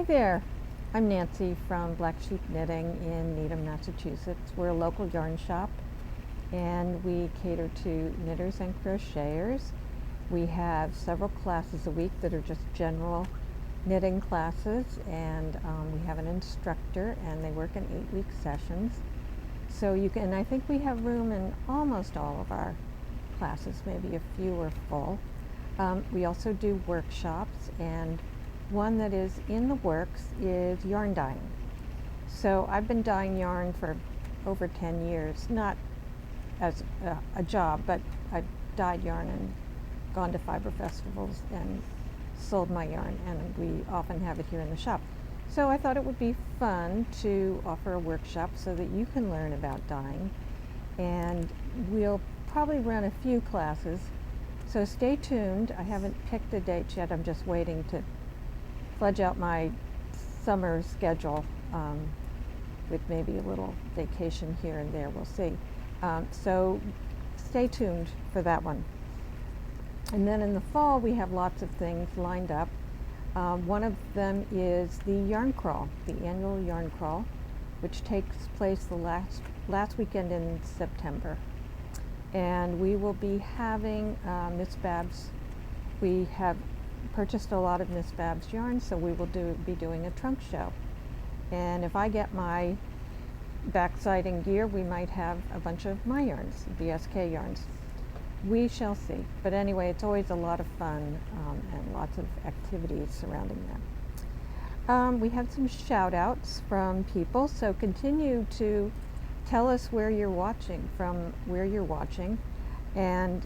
Hi there, I'm Nancy from Black Sheep Knitting in Needham, Massachusetts. We're a local yarn shop and we cater to knitters and crocheters. We have several classes a week that are just general knitting classes, and we have an instructor and they work in 8-week sessions. So you can, I think we have room in almost all of our classes, maybe a few are full. We also do workshops, and one that is in the works is yarn dyeing. So I've been dyeing yarn for over 10 years, not as a job, but I've dyed yarn and gone to fiber festivals and sold my yarn, and we often have it here in the shop. So I thought it would be fun to offer a workshop so that you can learn about dyeing, and we'll probably run a few classes. So stay tuned. I haven't picked the dates yet. I'm just waiting to fudge out my summer schedule with maybe a little vacation here and there. We'll see. So stay tuned for that one. And then in the fall, we have lots of things lined up. One of them is the yarn crawl, the annual yarn crawl, which takes place the last weekend in September. And we will be having Miss Babs. We have purchased a lot of Miss Babs yarn, so we will be doing a trunk show. And if I get my backside in gear, we might have a bunch of my yarns, BSK yarns. We shall see. But anyway, it's always a lot of fun and lots of activities surrounding that. We have some shout outs from people, so continue to tell us where you're watching, from where you're watching, and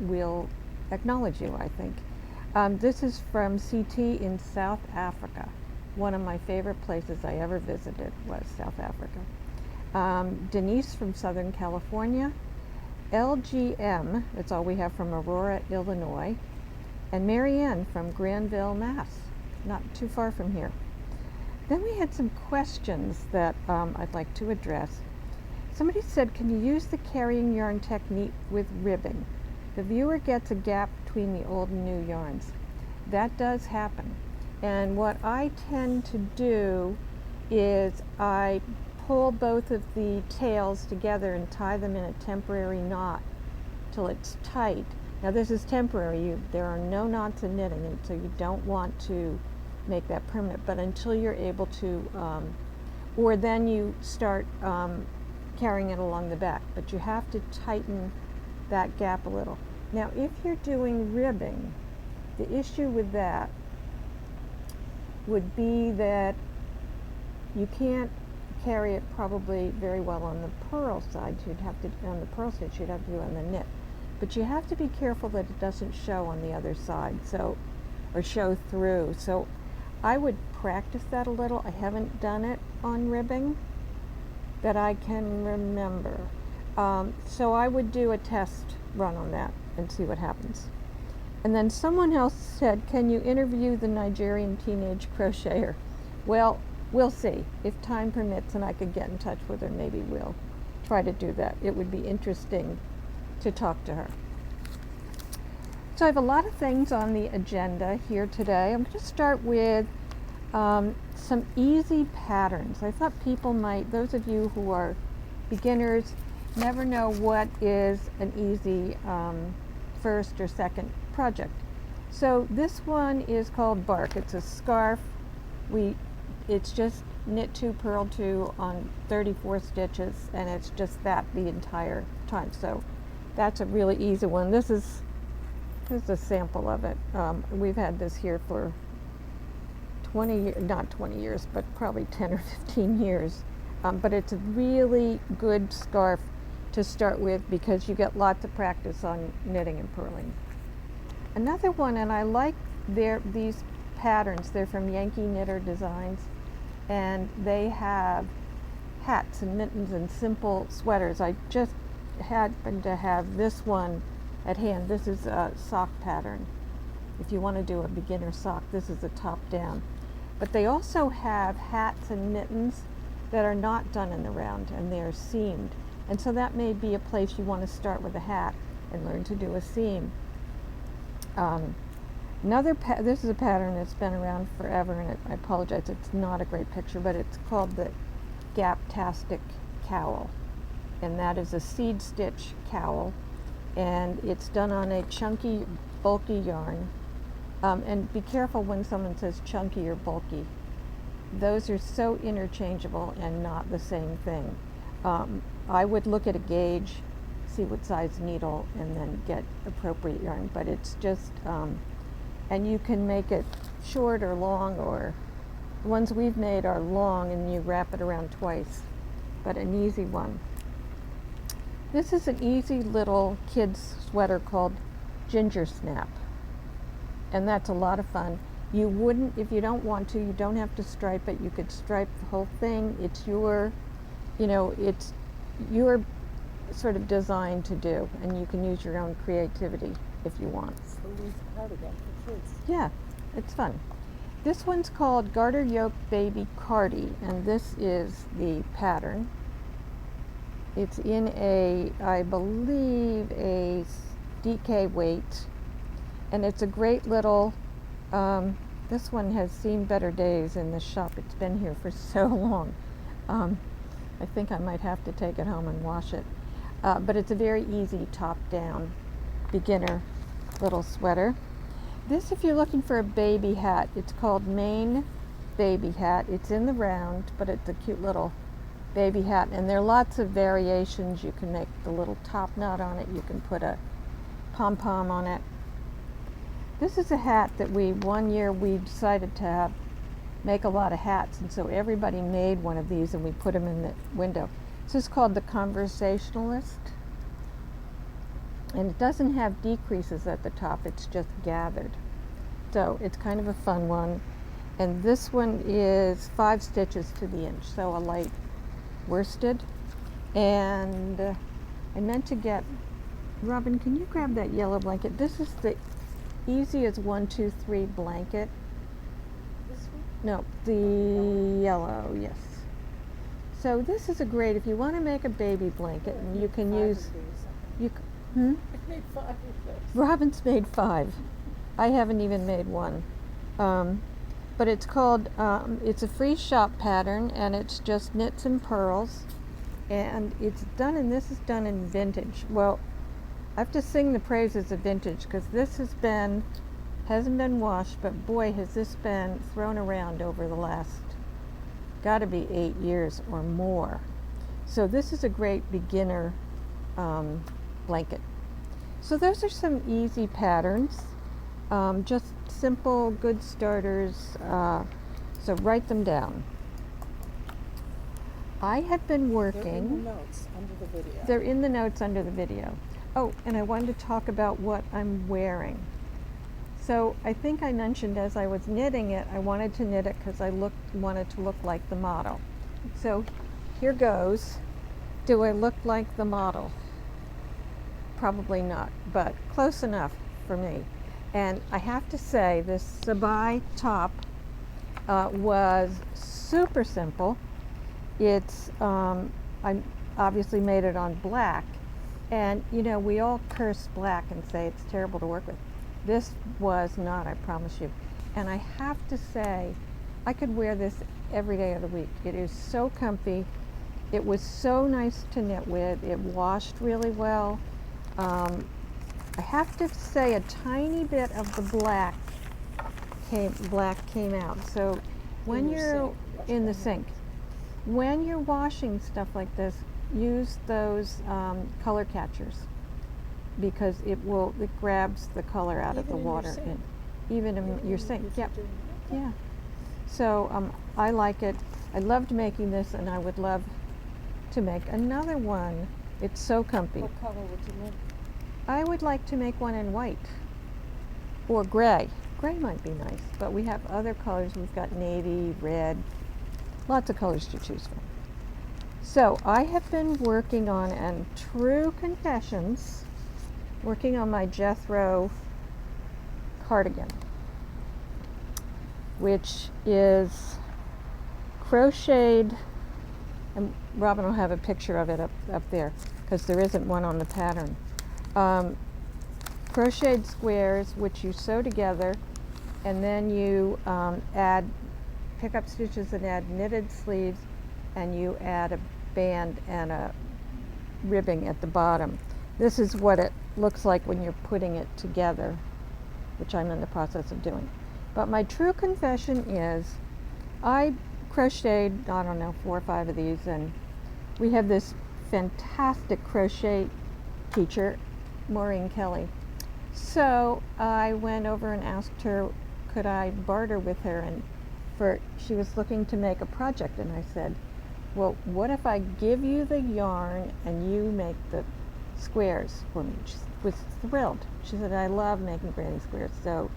we'll acknowledge you, I think. This is from CT in South Africa. One of my favorite places I ever visited was South Africa. Denise from Southern California. LGM, that's all we have from Aurora, Illinois. And Marianne from Granville, Mass. Not too far from here. Then we had some questions that I'd like to address. Somebody said, can you use the carrying yarn technique with ribbing? The viewer gets a gap between the old and new yarns. That does happen. And what I tend to do is I pull both of the tails together and tie them in a temporary knot till it's tight. Now this is temporary. There are no knots in knitting, and so you don't want to make that permanent. But until you're able to, or then you start carrying it along the back. But you have to tighten that gap a little. Now if you're doing ribbing, the issue with that would be that you can't carry it probably very well on the purl side. You'd have to, on the purl stitch, you'd have to do it on the knit. But you have to be careful that it doesn't show on the other side, so, or show through. So I would practice that a little. I haven't done it on ribbing that I can remember. So I would do a test run on that and see what happens. And then someone else said, can you interview the Nigerian teenage crocheter? Well, we'll see. If time permits and I could get in touch with her, maybe we'll try to do that. It would be interesting to talk to her. So I have a lot of things on the agenda here today. I'm going to start with some easy patterns. I thought people might, those of you who are beginners, never know what is an easy first or second project. So this one is called Bark. It's a scarf. It's just knit 2, purl 2 on 34 stitches, and it's just that the entire time. So that's a really easy one. Here's a sample of it. We've had this here for 20 years, not 20 years, but probably 10 or 15 years. But it's a really good scarf to start with because you get lots of practice on knitting and purling. Another one, and I like these patterns, they're from Yankee Knitter Designs, and they have hats and mittens and simple sweaters. I just happen to have this one at hand. This is a sock pattern. If you want to do a beginner sock, this is a top down. But they also have hats and mittens that are not done in the round, and they're seamed. And so that may be a place you want to start with a hat and learn to do a seam. This is a pattern that's been around forever, and I apologize, it's not a great picture, but it's called the Gaptastic Cowl. And that is a seed stitch cowl, and it's done on a chunky, bulky yarn. And be careful when someone says chunky or bulky. Those are so interchangeable and not the same thing. I would look at a gauge, see what size needle, and then get appropriate yarn, but it's just, and you can make it short or long, or the ones we've made are long and you wrap it around twice, but an easy one. This is an easy little kid's sweater called Gingersnap, and that's a lot of fun. You wouldn't, if you don't want to, you don't have to stripe it. You could stripe the whole thing. It's your, it's your sort of design to do, and you can use your own creativity if you want. It's the loose cardigan for kids. Yeah, it's fun. This one's called Garter, Yoke, Baby, Cardi, and this is the pattern. It's in a, I believe, a DK weight, and it's a great little, this one has seen better days in the shop. It's been here for so long. I think I might have to take it home and wash it. But it's a very easy top-down beginner little sweater. This, if you're looking for a baby hat, it's called Maine Baby Hat. It's in the round, but it's a cute little baby hat, and there are lots of variations. You can make the little top knot on it. You can put a pom-pom on it. This is a hat that one year we decided to make a lot of hats, and so everybody made one of these and we put them in the window. This is called the Conversationalist, and it doesn't have decreases at the top, it's just gathered. So it's kind of a fun one. And this one is 5 stitches to the inch, so a light worsted. And I meant to get, Robin, can you grab that yellow blanket? This is the easiest 1, 2, 3 blanket. This one? No, the yellow, yes. So this is a great, if you want to make a baby blanket, and you can use, I made 5 of those. Robin's made 5. I haven't even made one. But it's called, it's a free shop pattern, and it's just knits and purls. And it's done, and this is done in vintage. Well, I have to sing the praises of vintage, because this hasn't been washed, but boy, has this been thrown around over the last, gotta be 8 years or more. So this is a great beginner blanket. So those are some easy patterns, just simple, good starters, so write them down. I have been working. They're in the notes under the video. They're in the notes under the video. Oh, and I wanted to talk about what I'm wearing. So I think I mentioned as I was knitting it, I wanted to knit it because I wanted to look like the model. So here goes. Do I look like the model? Probably not, but close enough for me. And I have to say, this Sabai top was super simple. It's, I obviously made it on black. And we all curse black and say it's terrible to work with. This was not, I promise you. And I have to say, I could wear this every day of the week. It is so comfy. It was so nice to knit with. It washed really well. I have to say a tiny bit of the black came out. So when you're in the sink, when you're washing stuff like this, use those color catchers, because it grabs the color out of the water, and even in your sink. Yep. Yeah. So I like it. I loved making this, and I would love to make another one. It's so comfy. What color would you make? I would like to make one in white or gray. Gray might be nice, but we have other colors. We've got navy, red, lots of colors to choose from. So I have been working on, and true confessions, working on my Jethro cardigan, which is crocheted, and Robin will have a picture of it up there, because there isn't one on the pattern. Crocheted squares, which you sew together and then you add pick-up stitches and add knitted sleeves, and you add a band and a ribbing at the bottom. This is what it looks like when you're putting it together, which I'm in the process of doing. But my true confession is I crocheted, I don't know, 4 or 5 of these, and we have this fantastic crochet teacher, Maureen Kelly. So I went over and asked her, could I barter with her, and she was looking to make a project, and I said, well, what if I give you the yarn and you make the squares for me? She was thrilled. She said, I love making granny squares. So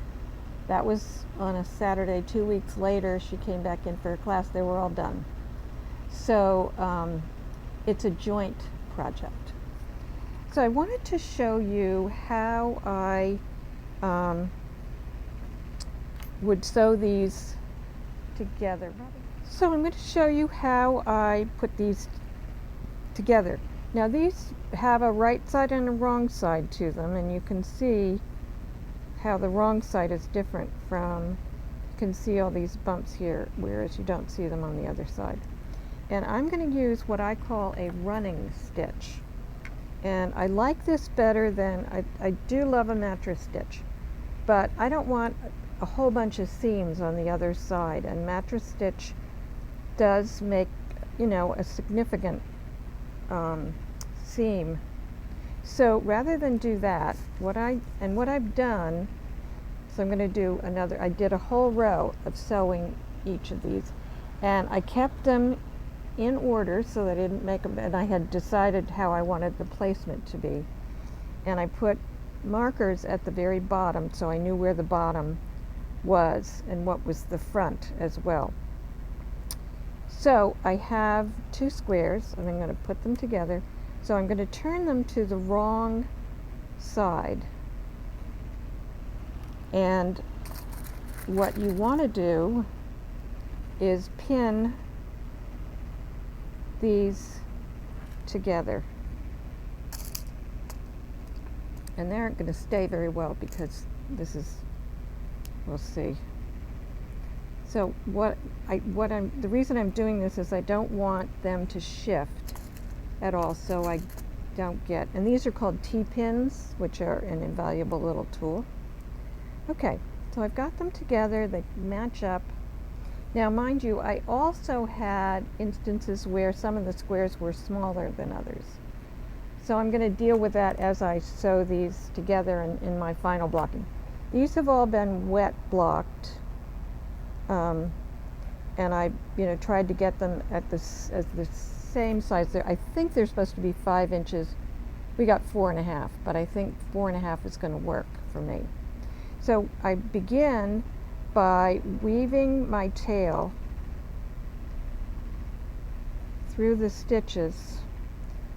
that was on a Saturday. 2 weeks later, she came back in for a class. They were all done. So it's a joint project. So I wanted to show you how I would sew these together. So I'm going to show you how I put these together. Now these have a right side and a wrong side to them, and you can see how the wrong side is different from, you can see all these bumps here, whereas you don't see them on the other side. And I'm going to use what I call a running stitch. And I like this better than, I do love a mattress stitch, but I don't want a whole bunch of seams on the other side, and mattress stitch does make, you know, a significant seam. So rather than do that, what I've done, so I'm going to do another, I did a whole row of sewing each of these, and I kept them in order so that I didn't make them, and I had decided how I wanted the placement to be, and I put markers at the very bottom so I knew where the bottom was and what was the front as well. So I have 2 squares, and I'm going to put them together. So I'm going to turn them to the wrong side, and what you want to do is pin these together, and they aren't going to stay very well because this is, we'll see. So the reason I'm doing this is I don't want them to shift at all, so I don't get, and these are called T-pins, which are an invaluable little tool. Okay, so I've got them together, they match up. Now mind you, I also had instances where some of the squares were smaller than others. So I'm going to deal with that as I sew these together in my final blocking. These have all been wet blocked, and I tried to get them at the same size. I think they're supposed to be 5 inches. We got 4.5, but I think 4.5 is going to work for me. So I begin by weaving my tail through the stitches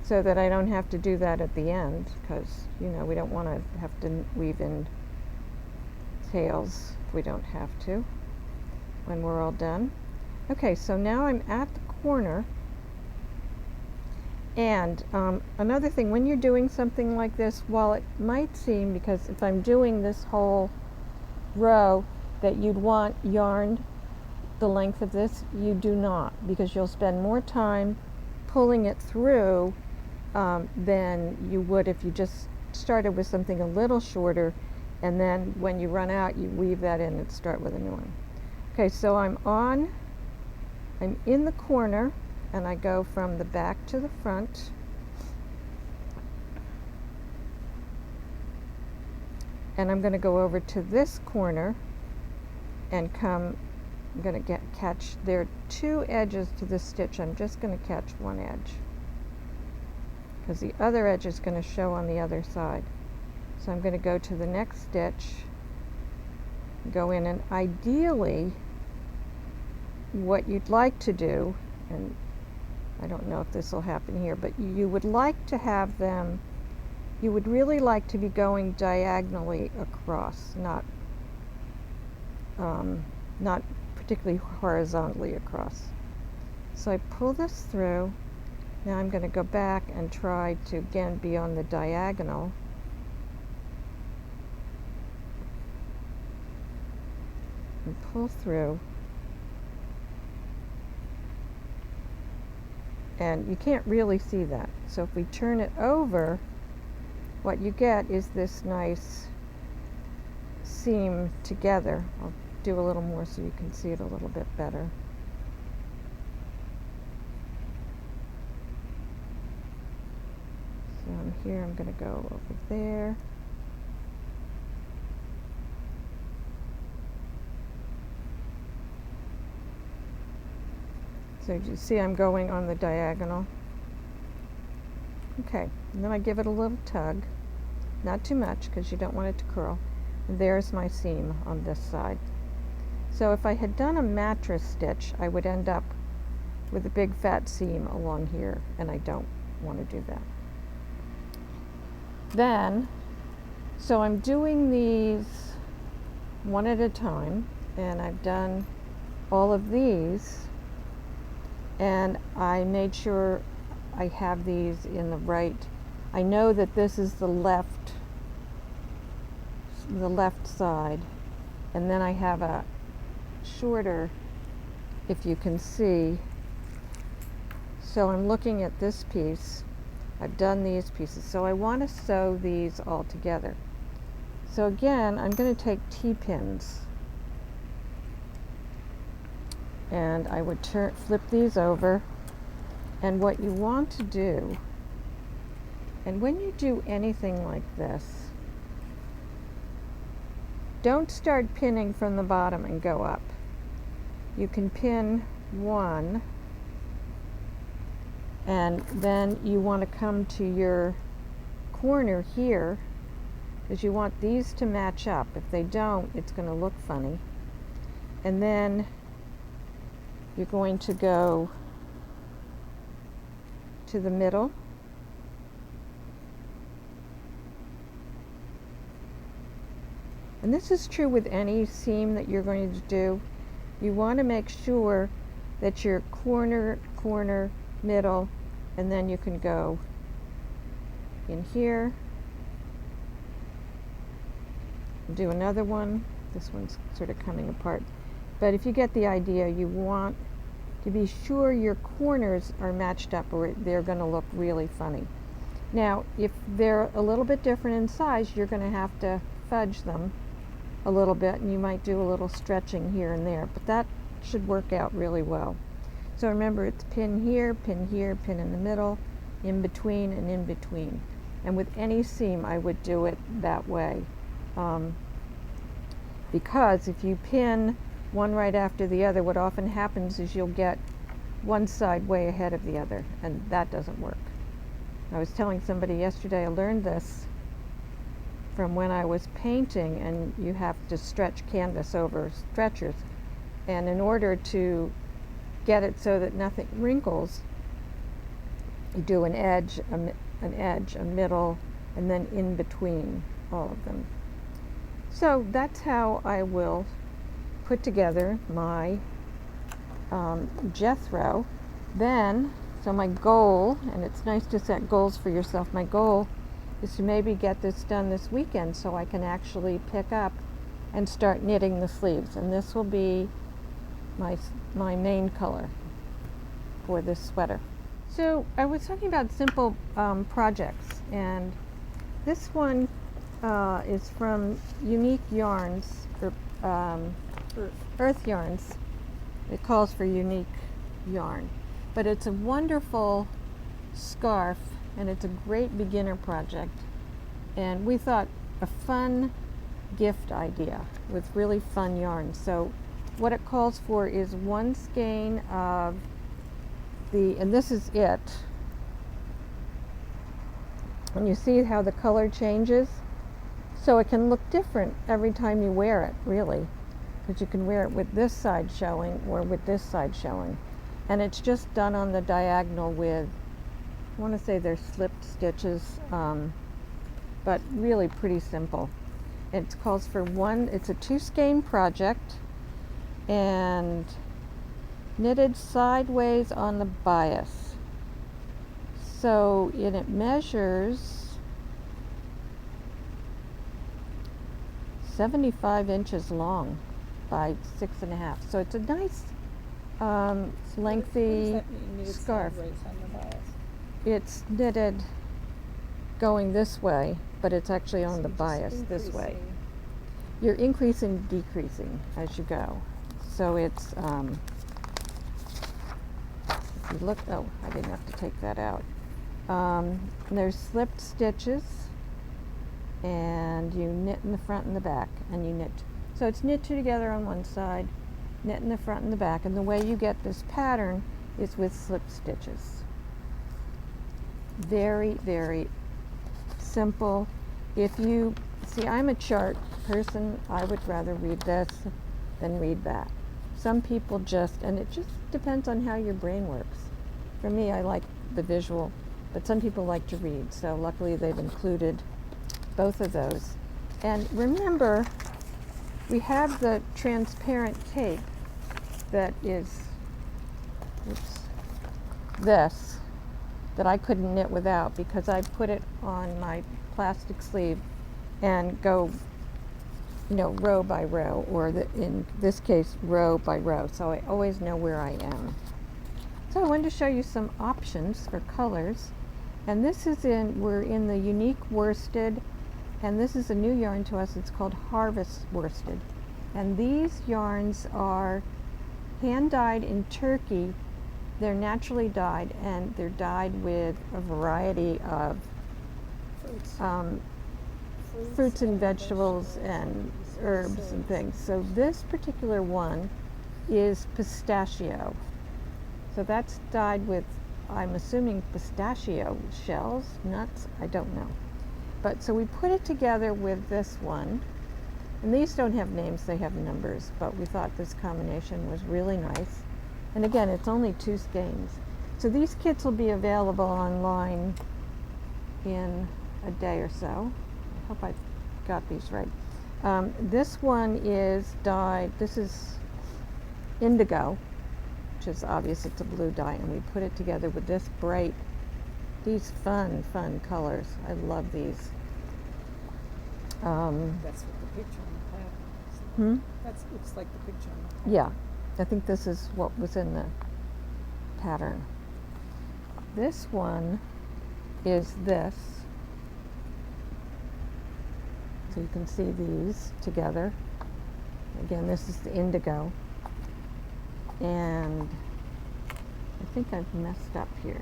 so that I don't have to do that at the end, because we don't want to have to weave in tails if we don't have to when we're all done. Okay, so now I'm at the corner, and another thing, when you're doing something like this, while it might seem, because if I'm doing this whole row, that you'd want yarn the length of this, you do not, because you'll spend more time pulling it through than you would if you just started with something a little shorter, and then when you run out, you weave that in and start with a new one. Okay, so I'm in the corner, and I go from the back to the front, and I'm going to go over to this corner and I'm going to catch, there are 2 edges to this stitch. I'm just going to catch one edge because the other edge is going to show on the other side. So I'm going to go to the next stitch, go in, and ideally what you'd like to do, and I don't know if this will happen here, but you would like to have them, you would really like to be going diagonally across, not particularly horizontally across. So I pull this through. Now I'm going to go back and try to again be on the diagonal. and pull through. And you can't really see that. So if we turn it over, what you get is this nice seam together. I'll do a little more so you can see it a little bit better. So here I'm going to go over there. So you see I'm going on the diagonal. Okay, and then I give it a little tug, not too much because you don't want it to curl. And there's my seam on this side. So if I had done a mattress stitch, I would end up with a big fat seam along here, and I don't want to do that. Then, so I'm doing these one at a time, and I've done all of these, and I made sure I have these in the right. I know that this is the left side, and then I have a shorter, if you can see. So I'm looking at this piece. I've done these pieces, so I want to sew these all together. So again, I'm going to take T-pins, and I would flip these over. And what you want to do, and when you do anything like this, don't start pinning from the bottom and go up. You can pin one, and then you want to come to your corner here, because you want these to match up. If they don't, it's going to look funny. And then you're going to go to the middle, and this is true with any seam that you're going to do. You want to make sure that your corner, middle, and then you can go in here, do another one. This one's sort of coming apart, but if you get the idea, you want to be sure your corners are matched up, or they're going to look really funny. Now, if they're a little bit different in size, you're going to have to fudge them a little bit, and you might do a little stretching here and there, but that should work out really well. So remember, it's pin here, pin in the middle, in between, and in between. And with any seam, I would do it that way, because if you pin one right after the other, what often happens is you'll get one side way ahead of the other, and that doesn't work. I was telling somebody yesterday, I learned this from when I was painting, and you have to stretch canvas over stretchers, and in order to get it so that nothing wrinkles, you do an edge, a middle, and then in between all of them. So that's how I will put together my Jethro. Then, so my goal, and it's nice to set goals for yourself, my goal is to maybe get this done this weekend so I can actually pick up and start knitting the sleeves. And this will be my main color for this sweater. So I was talking about simple projects, and this one is from Unique Yarns, or Earth Yarns. It calls for unique yarn, but it's a wonderful scarf, and it's a great beginner project, and we thought a fun gift idea with really fun yarn. So what it calls for is one skein of and this is it, and you see how the color changes, so it can look different every time you wear it, really, because you can wear it with this side showing or with this side showing. And it's just done on the diagonal with, I want to say they're slipped stitches, but really pretty simple. It calls for it's a 2 skein project, and knitted sideways on the bias. So it measures 75 inches long. by 6.5. So it's a nice What lengthy does that mean, knitted scarf. sideways on the bias? It's knitted going this way, but it's actually So on the you're just bias this way. increasing. You're increasing, decreasing as you go. So it's, if you look, oh, I didn't have to take that out. There's slipped stitches, and you knit in the front and the back, and you knit. So it's knit two together on one side, knit in the front and the back, and the way you get this pattern is with slip stitches. Very, very simple. If you see, I'm a chart person. I would rather read this than read that. Some people just, and it just depends on how your brain works. For me, I like the visual, but some people like to read. So luckily they've included both of those. And remember, we have the transparent cape that is, oops, this, that I couldn't knit without because I put it on my plastic sleeve and go, you know, row by row, or in this case, row by row. So I always know where I am. So I wanted to show you some options for colors. And this is we're in the unique worsted, and this is a new yarn to us. It's called Harvest Worsted. And these yarns are hand dyed in Turkey. They're naturally dyed, and they're dyed with a variety of fruits and vegetables and herbs and things. So this particular one is pistachio. So that's dyed with, I'm assuming, pistachio shells, nuts, I don't know. But so we put it together with this one. And these don't have names, they have numbers, but we thought this combination was really nice. And again, it's only 2 skeins. So these kits will be available online in a day or so. I hope I got these right. This one is dyed, this is indigo, which is obvious it's a blue dye, and we put it together with this bright, these fun colors. I love these. That's what the picture on the pattern is. That looks like the picture on the pattern. Yeah, I think this is what was in the pattern. This one is this. So you can see these together. Again, this is the indigo. And I think I've messed up here.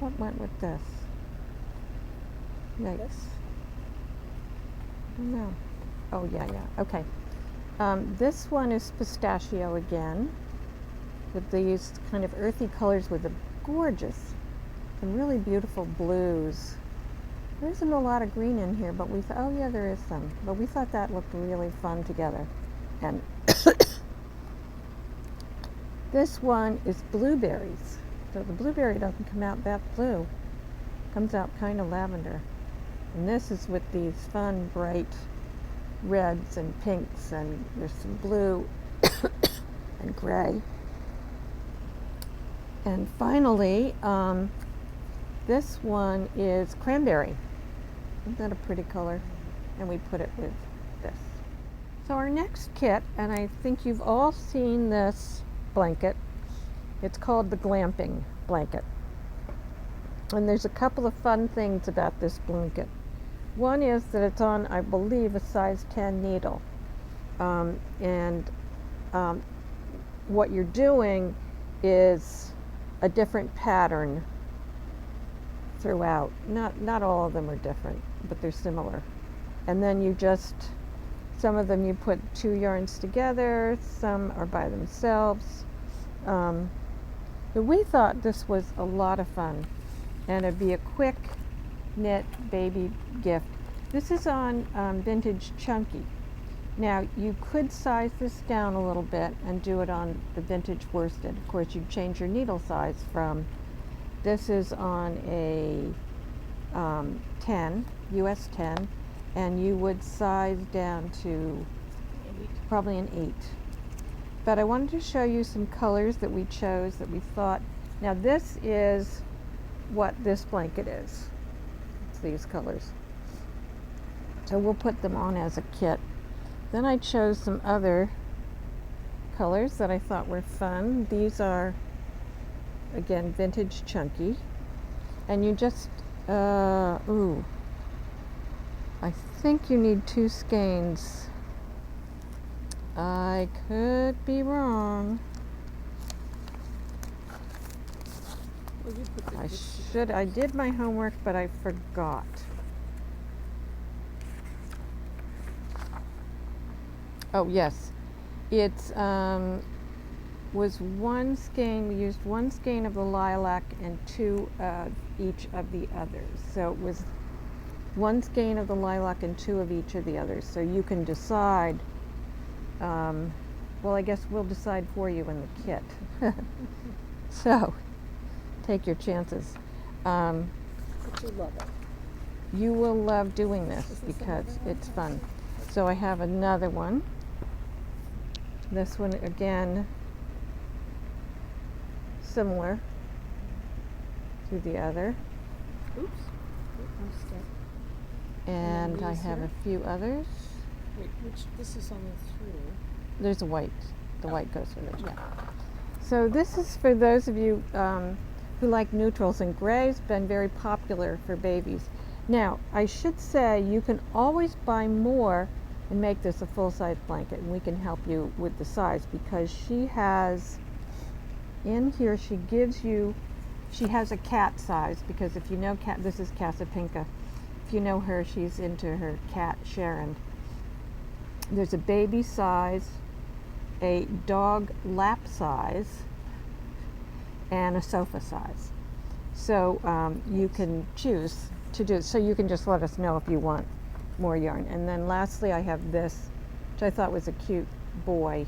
What went with this? Yikes. I don't know. Oh, yeah, okay. This one is pistachio again, with these kind of earthy colors with the gorgeous and really beautiful blues. There isn't a lot of green in here, but we thought, oh yeah, there is some. But we thought that looked really fun together. And this one is blueberries. So the blueberry doesn't come out that blue. It comes out kind of lavender. And this is with these fun, bright reds and pinks, and there's some blue and gray. And finally, this one is cranberry. Isn't that a pretty color? And we put it with this. So our next kit, and I think you've all seen this blanket. It's called the Glamping blanket. And there's a couple of fun things about this blanket. One is that it's on, I believe, a size 10 needle. What you're doing is a different pattern throughout. Not all of them are different, but they're similar. And then you just, some of them you put 2 yarns together, some are by themselves. But we thought this was a lot of fun, and it'd be a quick knit baby gift. This is on Vintage Chunky. Now you could size this down a little bit and do it on the Vintage Worsted. Of course, you'd change your needle size from, this is on a 10, US 10, and you would size down to probably an 8. But I wanted to show you some colors that we chose that we thought, now this is what this blanket is. It's these colors. So we'll put them on as a kit. Then I chose some other colors that I thought were fun. These are, again, Vintage Chunky. And you just, I think you need 2 skeins. I could be wrong. Well, you put the I did my homework, but I forgot. Oh, yes. It's, was 1 skein, we used 1 skein of the lilac and 2 of each of the others. So it was 1 skein of the lilac and 2 of each of the others. So you can decide, well, I guess we'll decide for you in the kit. So, take your chances. But you love it. You will love doing this Is this because another one? it's fun. So I have another one. This one, again, similar to the other. Oops. I'm stuck. And then I these have here? a few others. Wait, this is only 3. There's a white. The white goes with it, yeah. So this is for those of you who like neutrals, and gray's been very popular for babies. Now, I should say you can always buy more and make this a full-size blanket, and we can help you with the size, because she has, in here she gives you, she has a cat size, because if you know cat, this is Casapinka. If you know her, she's into her cat Sharon. There's a baby size, a dog lap size, and a sofa size. So you can choose to do, so you can just let us know if you want more yarn. And then lastly, I have this, which I thought was a cute boy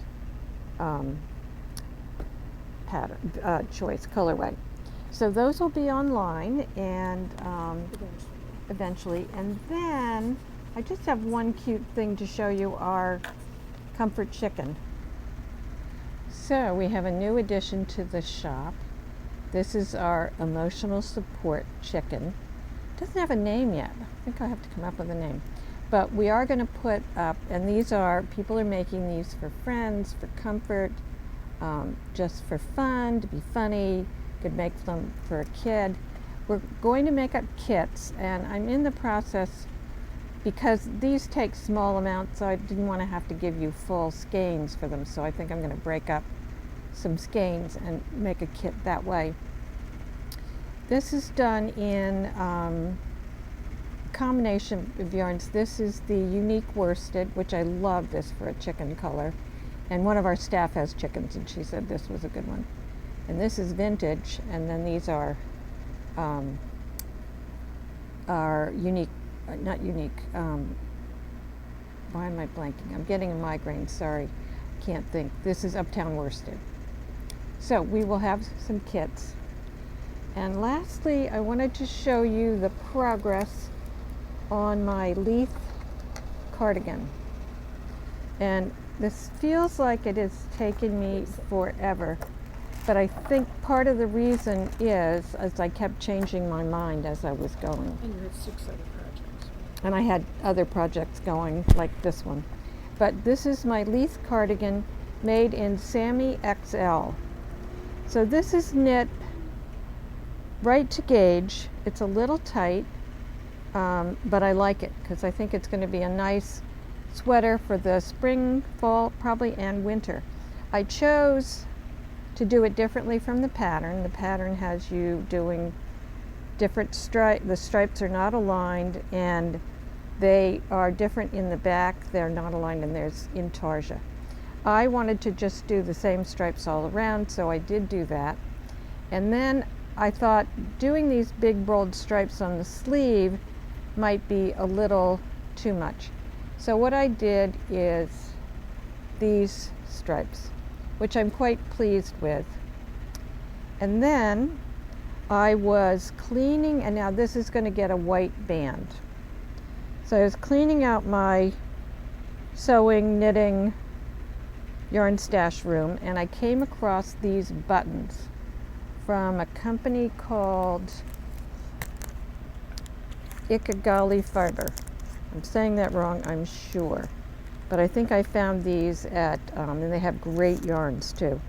pattern, choice, colorway. So those will be online and eventually. And then I just have one cute thing to show you, our comfort chicken. So we have a new addition to the shop. This is our emotional support chicken. It doesn't have a name yet. I think I'll have to come up with a name. But we are going to put up, and these are, people are making these for friends, for comfort, just for fun, to be funny, could make them for a kid. We're going to make up kits, and I'm in the process, because these take small amounts, so I didn't want to have to give you full skeins for them, so I think I'm going to break up some skeins and make a kit that way. This is done in combination of yarns. This is the unique worsted, which I love this for a chicken color, and one of our staff has chickens and she said this was a good one. And this is vintage, and then these are unique, not unique, why am I blanking? I'm getting a migraine, sorry, can't think. This is Uptown worsted. So we will have some kits. And lastly, I wanted to show you the progress on my Leaf cardigan. And this feels like it has taken me forever, but I think part of the reason is as I kept changing my mind as I was going. And you have 6 other projects. And I had other projects going, like this one. But this is my Leaf cardigan made in Sammy XL. So this is knit right to gauge. It's a little tight, but I like it because I think it's going to be a nice sweater for the spring, fall, probably, and winter. I chose to do it differently from the pattern. The pattern has you doing different stripes. The stripes are not aligned, and they are different in the back. They're not aligned, and there's intarsia. I wanted to just do the same stripes all around, so I did do that. And then I thought doing these big bold stripes on the sleeve might be a little too much. So what I did is these stripes, which I'm quite pleased with. And then I was cleaning, and now this is going to get a white band. So I was cleaning out my sewing, knitting, yarn stash room, and I came across these buttons from a company called Ikagali Fiber. I'm saying that wrong, I'm sure. But I think I found these at, and they have great yarns too.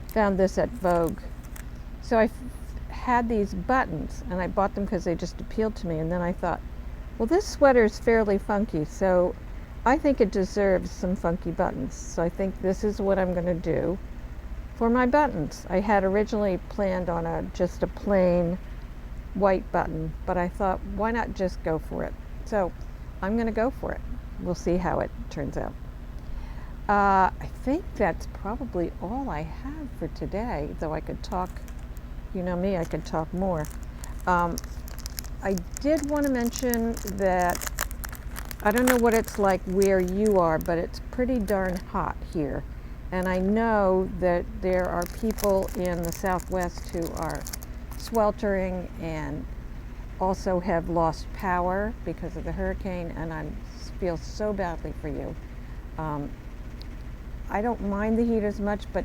Found this at Vogue. So I had these buttons, and I bought them because they just appealed to me. And then I thought, well, this sweater is fairly funky, so I think it deserves some funky buttons. So I think this is what I'm going to do for my buttons. I had originally planned on just a plain white button, but I thought, why not just go for it? So I'm going to go for it. We'll see how it turns out. I think that's probably all I have for today, though I could talk, you know me, I could talk more. I did want to mention that I don't know what it's like where you are, but it's pretty darn hot here. And I know that there are people in the Southwest who are sweltering and also have lost power because of the hurricane, and I feel so badly for you. I don't mind the heat as much, but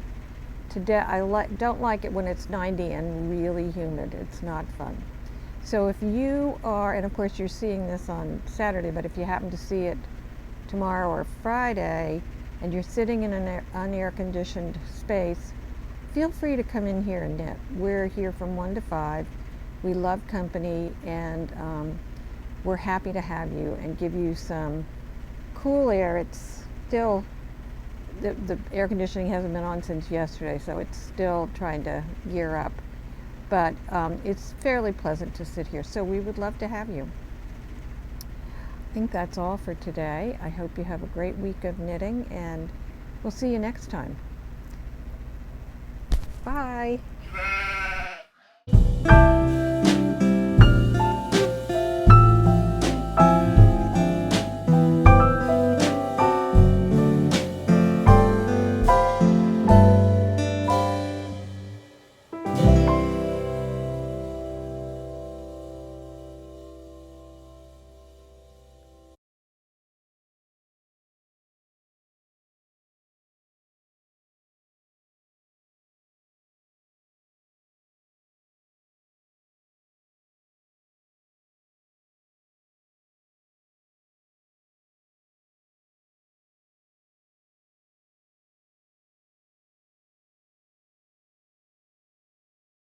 today I don't like it when it's 90 and really humid. It's not fun. So if you are, and of course you're seeing this on Saturday, but if you happen to see it tomorrow or Friday, and you're sitting in an unair-conditioned space, feel free to come in here and knit. We're here from 1 to 5. We love company, and we're happy to have you and give you some cool air. It's still, the air conditioning hasn't been on since yesterday, so it's still trying to gear up. But it's fairly pleasant to sit here, so we would love to have you. I think that's all for today. I hope you have a great week of knitting, and we'll see you next time. Bye.